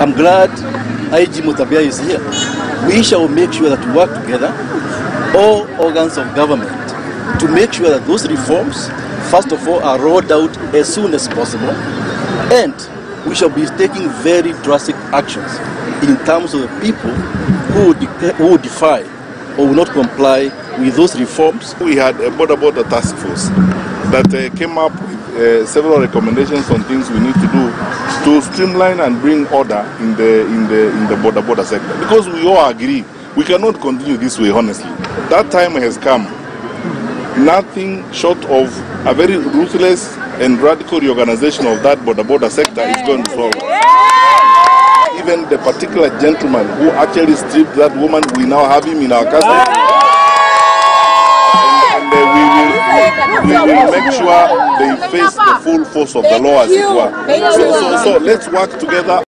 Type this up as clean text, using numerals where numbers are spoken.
I'm glad IG Mutabia is here. We shall make sure that we work together, all organs of government, to make sure that those reforms, first of all, are rolled out as soon as possible, and we shall be taking very drastic actions in terms of the people who defy or will not comply with those reforms. We had a Bodaboda Taskforce that came up with several recommendations on things we need to do to streamline and bring order in the Bodaboda sector. Because we all agree we cannot continue this way, honestly. That time has come. Nothing short of a very ruthless and radical reorganization of that Bodaboda sector is going to solve. Even the particular gentleman who actually stripped that woman, we now have him in our custody. And we will make sure they face the full force of the law, as it were. So let's work together.